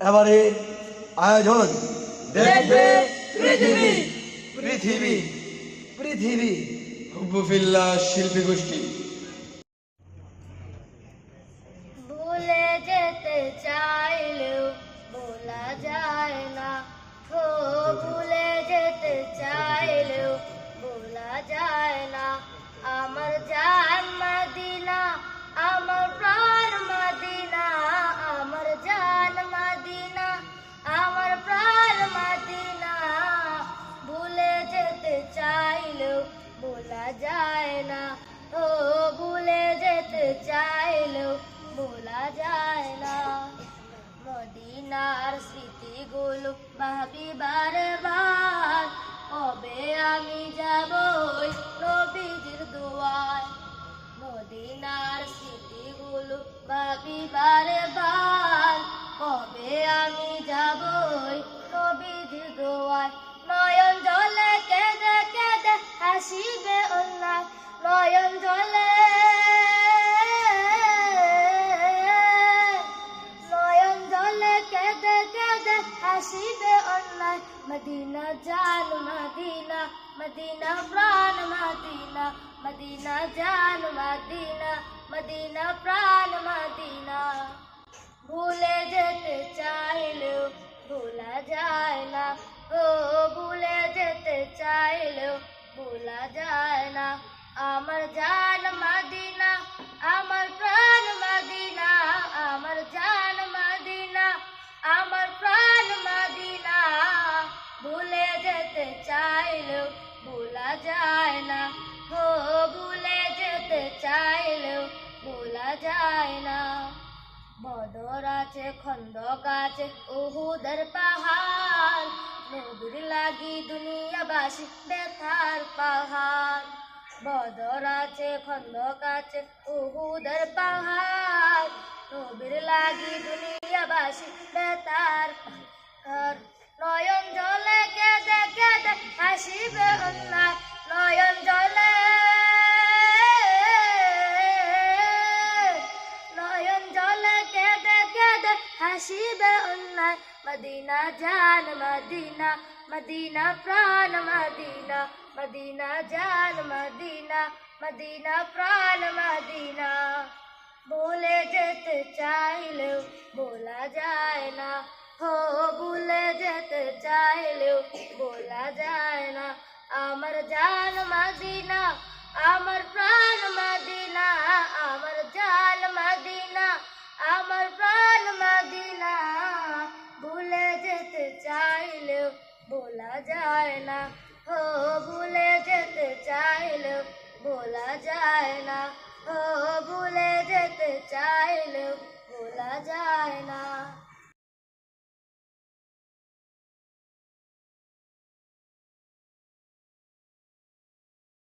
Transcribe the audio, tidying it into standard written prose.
এবারে আয়োজন দেখবে পৃথিবী। পৃথিবী পৃথিবী হুব্বুফিল্লাহ শিল্পী গোষ্ঠী। ভুলে যেতে চাইলেও বলা যায় না, ও ভুলে যেতে চাইলেও বলা যায় না। আমার জান মদিনা, আমার প্রাণ মদিনা, আমার জান মদিনা, আমার প্রাণ মদিনা। ভুলে যেতে চাইলেও বলা যায় না, ও ভুলে যেতে চাইলেও বলা যায় না। মদিনার স্মৃতিগুলো ভাবি বারে বার, কবে আমি যাব ওই নবীজির দুয়ার। মদিনার স্মৃতিগুলো ভাবি বারে বার, কবে আমি যাব ওই নবীজির দুয়ার। নয়ন জলে কেঁদে কেঁদে হাসিবে অন্যায়, নয়ন জলে হাসিবে অন্যায়। মদিনা জান মদিনা, মদিনা প্রাণ মদিনা, মদিনা জান মদিনা, মদিনা প্রাণ মদিনা। ভুলে যেতে চাইলেও ভোলা যায় না, ও ভুলে যেতে চাইলেও ভোলা যায় না। আমার জান মদিনা, আমার প্রাণ মদিনা, আমার জান মদিনা, আমার প্রাণ মদিনা। ভুলে যেতে চাইলেও ভোলা যায় না, ও ভুলে যেতে চাইলেও ভোলা যায় না। বদর আছে, খন্দক আছে, উহুদের পাহাড়, নবীর লাগি দুনিয়াবাসী ব্যথার পাহাড়। বদর আছে, খন্দক আছে, উহুদের পাহাড়, নবীর লাগি দুনিয়াবাসী ব্যথার পাহাড়। নয়ন জলে কেঁদে কেঁদে হাসিবে অন্যায়, নয়ন জলে, নয়ন জলে কেঁদে কেঁদে হাসিবে অন্যায়। মদিনা জান মদিনা, মদিনা প্রাণ মদিনা, মদিনা জান মদিনা, মদিনা প্রাণ মদিনা। ভুলে যেতে চাইলেও বলা যায় না, ও ভুলে যেতে চাইলেও বলা যায় না। আমার জান মদিনা, আমার প্রাণ মদিনা, আমার জান মদিনা, আমার প্রাণ মদিনা। ভুলে যেতে চাইলেও বলা যায় না, ও ভুলে যেতে চাইলেও বলা যায় না, ও ভুলে যেতে চাইলেও বলা যায় না।